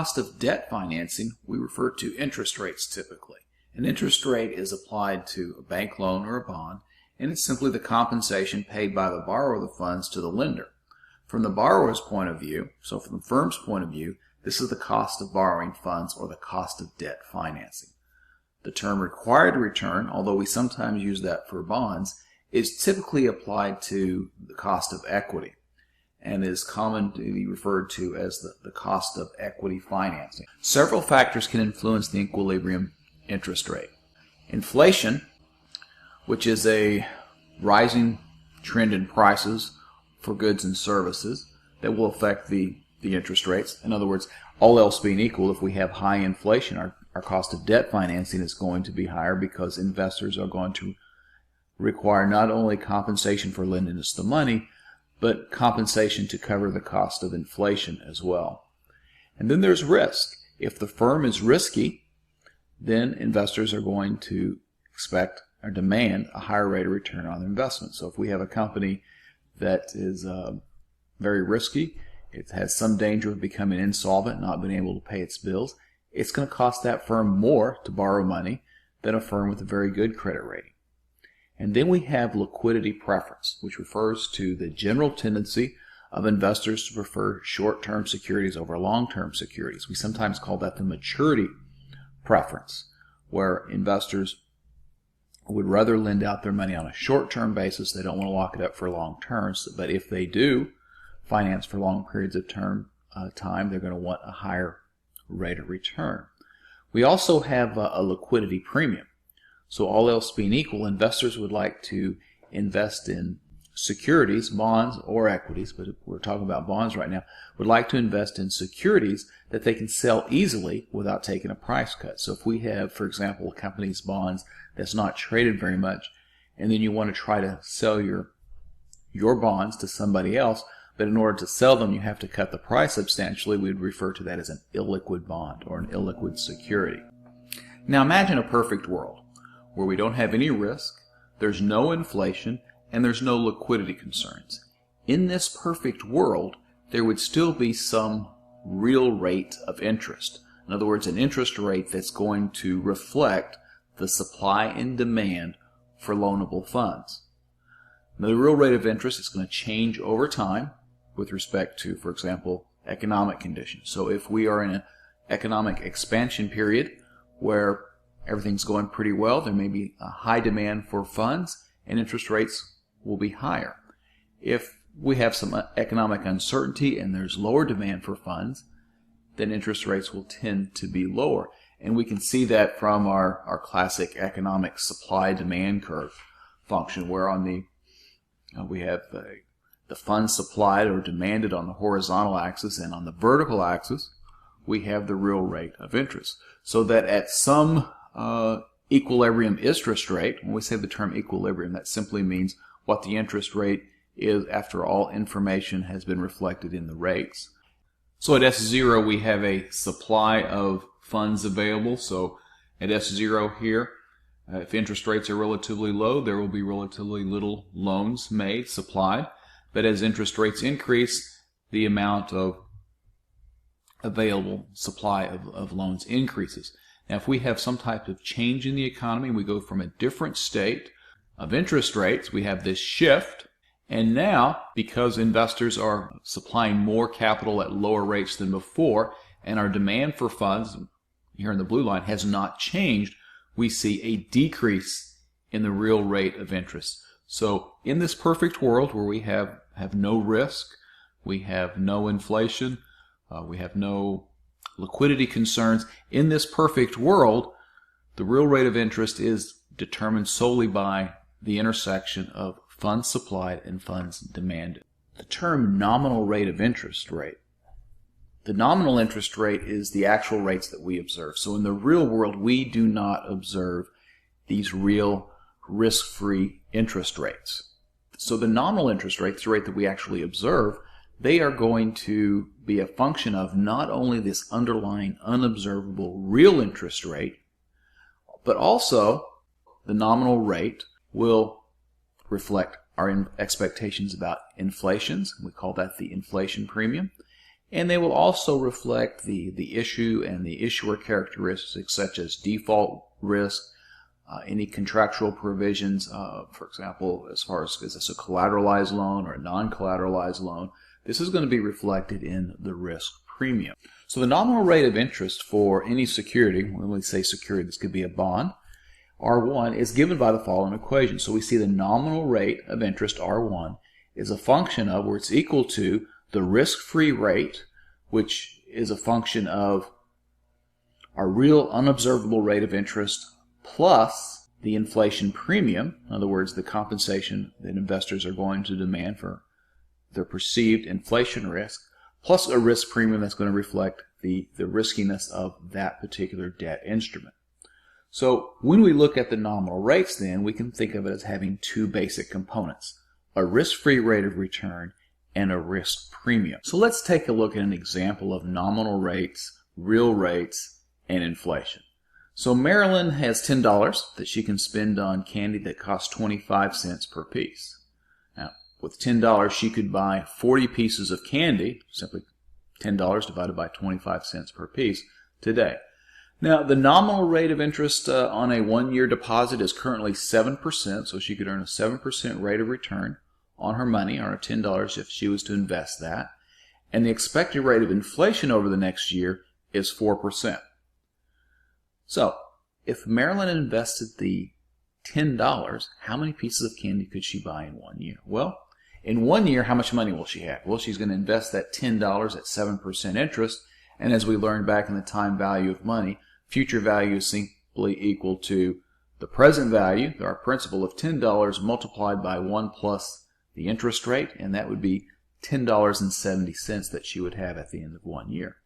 Cost of debt financing, we refer to interest rates typically. An interest rate is applied to a bank loan or a bond, and it's simply the compensation paid by the borrower of the funds to the lender. From the borrower's point of view, so from the firm's point of view, this is the cost of borrowing funds or the cost of debt financing. The term required return, although we sometimes use that for bonds, is typically applied to the cost of equity and is commonly referred to as the cost of equity financing. Several factors can influence the equilibrium interest rate. Inflation, which is a rising trend in prices for goods and services that will affect the interest rates. In other words, all else being equal, if we have high inflation, our cost of debt financing is going to be higher because investors are going to require not only compensation for lending us the money, but compensation to cover the cost of inflation as well. And then there's risk. If the firm is risky, then investors are going to expect or demand a higher rate of return on their investment. So if we have a company that is very risky, it has some danger of becoming insolvent, not being able to pay its bills, it's going to cost that firm more to borrow money than a firm with a very good credit rating. And then we have liquidity preference, which refers to the general tendency of investors to prefer short-term securities over long-term securities. We sometimes call that the maturity preference, where investors would rather lend out their money on a short-term basis. They don't want to lock it up for long terms, but if they do finance for long periods of time, they're going to want a higher rate of return. We also have a liquidity premium. So all else being equal, investors would like to invest in securities, bonds, or equities, but we're talking about bonds right now, would like to invest in securities that they can sell easily without taking a price cut. So if we have, for example, a company's bonds that's not traded very much, and then you want to try to sell your bonds to somebody else, but in order to sell them you have to cut the price substantially, we would refer to that as an illiquid bond or an illiquid security. Now imagine a perfect world where we don't have any risk, there's no inflation, and there's no liquidity concerns. In this perfect world, there would still be some real rate of interest. In other words, an interest rate that's going to reflect the supply and demand for loanable funds. Now, the real rate of interest is going to change over time with respect to, for example, economic conditions. So if we are in an economic expansion period where everything's going pretty well, there may be a high demand for funds and interest rates will be higher. If we have some economic uncertainty and there's lower demand for funds, then interest rates will tend to be lower. And we can see that from our classic economic supply-demand curve function, where on the we have the funds supplied or demanded on the horizontal axis, and on the vertical axis we have the real rate of interest. So that at some equilibrium interest rate, when we say the term equilibrium, that simply means what the interest rate is after all information has been reflected in the rates. So at S0 we have a supply of funds available. So at S0 here, if interest rates are relatively low, there will be relatively little loans made, supplied. But as interest rates increase, the amount of available supply of loans increases. Now, if we have some type of change in the economy, we go from a different state of interest rates, we have this shift, and now, because investors are supplying more capital at lower rates than before, and our demand for funds, here in the blue line, has not changed, we see a decrease in the real rate of interest. So in this perfect world where we have no risk, we have no inflation, we have no liquidity concerns, in this perfect world, the real rate of interest is determined solely by the intersection of funds supplied and funds demanded. The term nominal rate of interest rate. The nominal interest rate is the actual rates that we observe. So in the real world, we do not observe these real risk-free interest rates. So the nominal interest rate, the rate that we actually observe, they are going to be a function of not only this underlying unobservable real interest rate, but also the nominal rate will reflect our expectations about inflations. We call that the inflation premium. And they will also reflect the issue and the issuer characteristics such as default risk, any contractual provisions, for example, as far as is this a collateralized loan or a non-collateralized loan. This is going to be reflected in the risk premium. So the nominal rate of interest for any security, when we say security, this could be a bond, R1, is given by the following equation. So we see the nominal rate of interest, R1, is a function of, where it's equal to the risk-free rate, which is a function of our real unobservable rate of interest plus the inflation premium, in other words, the compensation that investors are going to demand for their perceived inflation risk, plus a risk premium that's going to reflect the riskiness of that particular debt instrument. So when we look at the nominal rates, then we can think of it as having two basic components, a risk-free rate of return and a risk premium. So let's take a look at an example of nominal rates, real rates, and inflation. So Marilyn has $10 that she can spend on candy that costs 25 cents per piece. Now, with $10, she could buy 40 pieces of candy, simply $10 divided by 25 cents per piece today. Now, the nominal rate of interest on a one-year deposit is currently 7%, so she could earn a 7% rate of return on her money, on her $10, if she was to invest that. And the expected rate of inflation over the next year is 4%. So, if Marilyn invested the $10, how many pieces of candy could she buy in 1 year? Well, in 1 year, how much money will she have? Well, she's going to invest that $10 at 7% interest, and as we learned back in the time value of money, future value is simply equal to the present value, our principal of $10 multiplied by 1 plus the interest rate, and that would be $10.70 that she would have at the end of 1 year.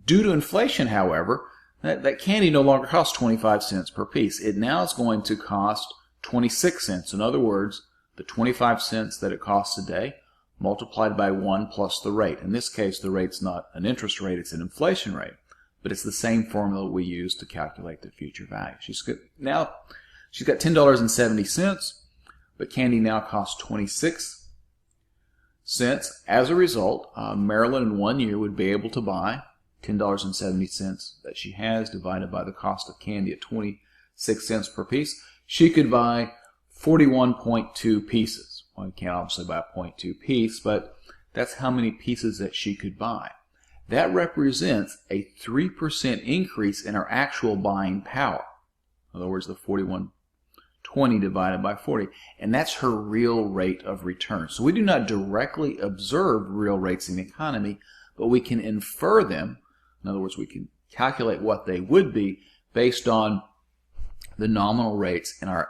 Due to inflation, however, that candy no longer costs 25 cents per piece. It now is going to cost 26 cents. In other words, the 25 cents that it costs today multiplied by 1 plus the rate. In this case, the rate's not an interest rate, it's an inflation rate. But it's the same formula we use to calculate the future value. She's got $10.70, but candy now costs 26 cents. As a result, Marilyn in 1 year would be able to buy $10.70 that she has divided by the cost of candy at 26 cents per piece. She could buy 41.2 pieces. Well, you can't obviously buy a 0.2 piece, but that's how many pieces that she could buy. That represents a 3% increase in her actual buying power. In other words, the 41.20 divided by 40. And that's her real rate of return. So we do not directly observe real rates in the economy, but we can infer them. In other words, we can calculate what they would be based on the nominal rates and our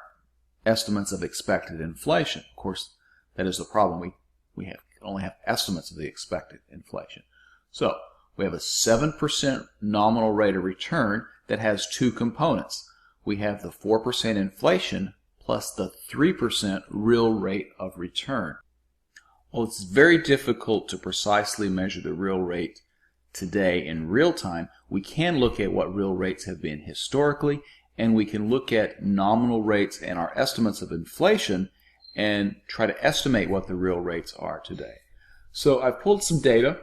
estimates of expected inflation. Of course, that is the problem. We only have estimates of the expected inflation. So we have a 7% nominal rate of return that has two components. We have the 4% inflation plus the 3% real rate of return. Well, it's very difficult to precisely measure the real rate today in real time. We can look at what real rates have been historically, and we can look at nominal rates and our estimates of inflation and try to estimate what the real rates are today. So I've pulled some data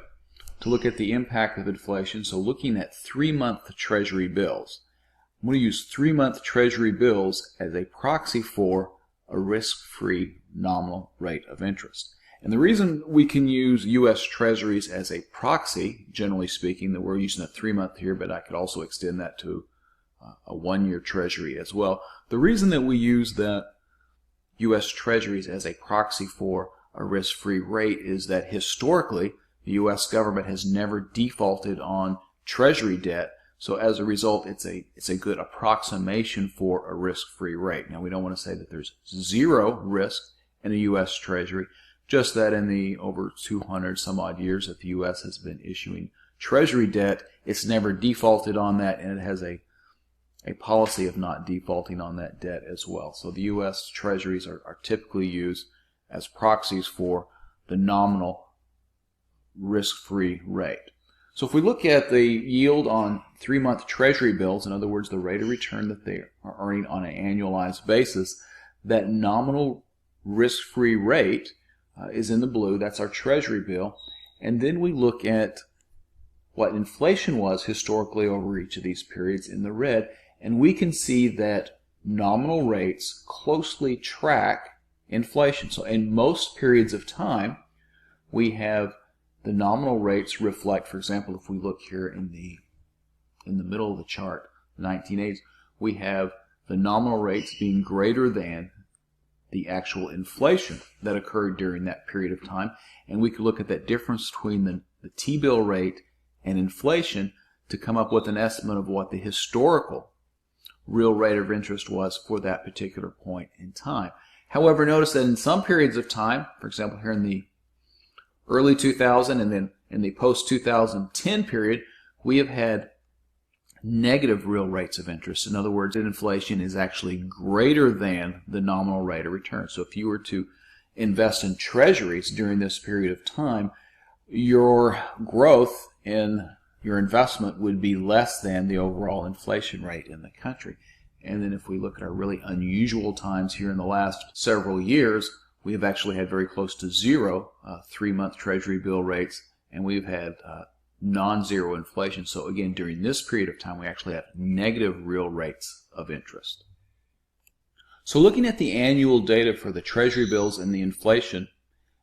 to look at the impact of inflation. So looking at 3-month Treasury bills. I'm going to use 3-month Treasury bills as a proxy for a risk-free nominal rate of interest. And the reason we can use U.S. Treasuries as a proxy, generally speaking, that we're using a 3-month here, but I could also extend that to a 1-year Treasury as well. The reason that we use the U.S. Treasuries as a proxy for a risk-free rate is that historically, the U.S. government has never defaulted on Treasury debt. So as a result, it's a good approximation for a risk-free rate. Now, we don't want to say that there's zero risk in a U.S. Treasury, just that in the over 200 some odd years that the U.S. has been issuing Treasury debt, it's never defaulted on that, and it has a policy of not defaulting on that debt as well. So the U.S. Treasuries are typically used as proxies for the nominal risk-free rate. So if we look at the yield on 3-month Treasury bills, in other words, the rate of return that they are earning on an annualized basis, that nominal risk-free rate is in the blue. That's our Treasury bill. And then we look at what inflation was historically over each of these periods in the red, and we can see that nominal rates closely track inflation. So in most periods of time, we have the nominal rates reflect, for example, if we look here in the middle of the chart, the 1980s, we have the nominal rates being greater than the actual inflation that occurred during that period of time. And we could look at that difference between the T-bill rate and inflation to come up with an estimate of what the historical real rate of interest was for that particular point in time. However, notice that in some periods of time, for example here in the early 2000 and then in the post-2010 period, we have had negative real rates of interest. In other words, inflation is actually greater than the nominal rate of return. So if you were to invest in treasuries during this period of time, your growth in your investment would be less than the overall inflation rate in the country. And then if we look at our really unusual times here in the last several years, we have actually had very close to zero 3-month treasury bill rates, and we've had non-zero inflation. So again, during this period of time, we actually have negative real rates of interest. So looking at the annual data for the treasury bills and the inflation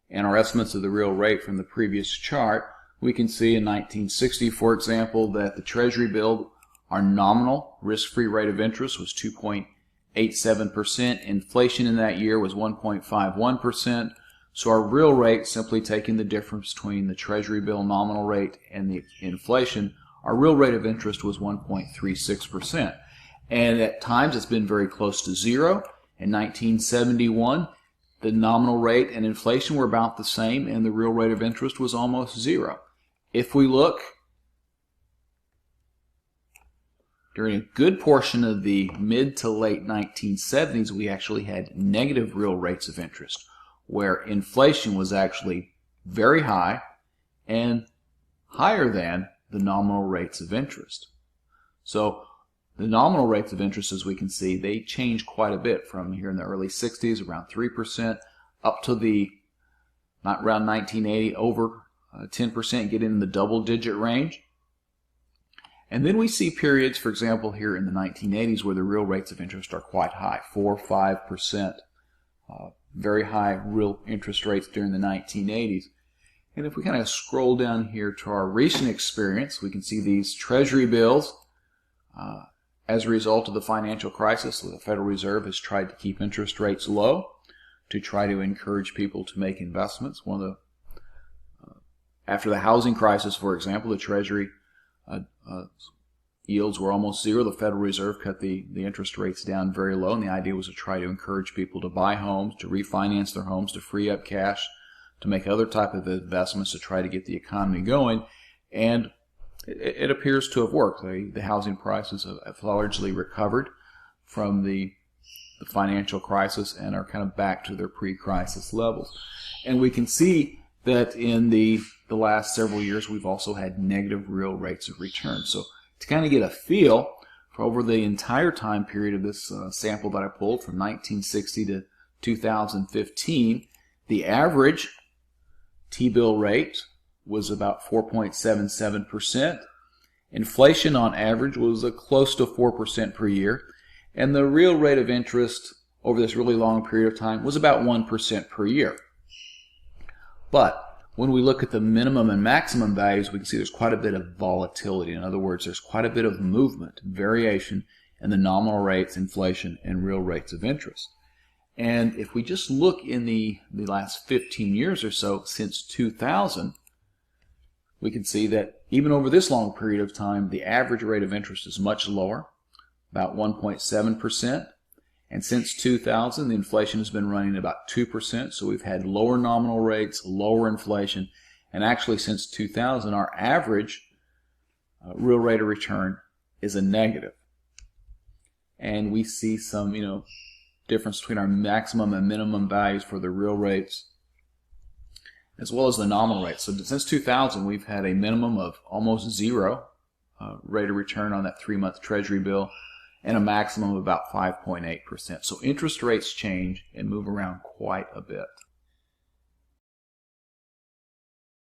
and our estimates of the real rate from the previous chart, we can see in 1960, for example, that the treasury bill, our nominal risk-free rate of interest was 2.87%. Inflation in that year was 1.51%. So our real rate, simply taking the difference between the treasury bill nominal rate and the inflation, our real rate of interest was 1.36%. And at times it's been very close to zero. In 1971, the nominal rate and inflation were about the same, and the real rate of interest was almost zero. If we look during a good portion of the mid to late 1970s, we actually had negative real rates of interest, where inflation was actually very high and higher than the nominal rates of interest. So the nominal rates of interest, as we can see, they change quite a bit from here in the early 60s, around 3%, up to the around 1980, over 10%, get in the double-digit range. And then we see periods, for example, here in the 1980s, where the real rates of interest are quite high, 4 or 5%. Very high real interest rates during the 1980s. And if we kind of scroll down here to our recent experience, we can see these treasury bills. As a result of the financial crisis, the Federal Reserve has tried to keep interest rates low to try to encourage people to make investments. After the housing crisis, for example, the Treasury yields were almost zero. The Federal Reserve cut the interest rates down very low, and the idea was to try to encourage people to buy homes, to refinance their homes, to free up cash, to make other type of investments to try to get the economy going. And it appears to have worked. The housing prices have largely recovered from the financial crisis and are kind of back to their pre-crisis levels. And we can see that in the last several years, we've also had negative real rates of return. So to kind of get a feel for over the entire time period of this sample that I pulled from 1960 to 2015, the average T-bill rate was about 4.77%. Inflation on average was close to 4% per year. And the real rate of interest over this really long period of time was about 1% per year. But when we look at the minimum and maximum values, we can see there's quite a bit of volatility. In other words, there's quite a bit of movement, variation in the nominal rates, inflation, and real rates of interest. And if we just look in the last 15 years or so, since 2000, we can see that even over this long period of time, the average rate of interest is much lower, about 1.7%. And since 2000, the inflation has been running about 2%, so we've had lower nominal rates, lower inflation, and actually since 2000, our average real rate of return is a negative. And we see some, difference between our maximum and minimum values for the real rates, as well as the nominal rates. So since 2000, we've had a minimum of almost zero rate of return on that 3-month Treasury bill, and a maximum of about 5.8%. So interest rates change and move around quite a bit.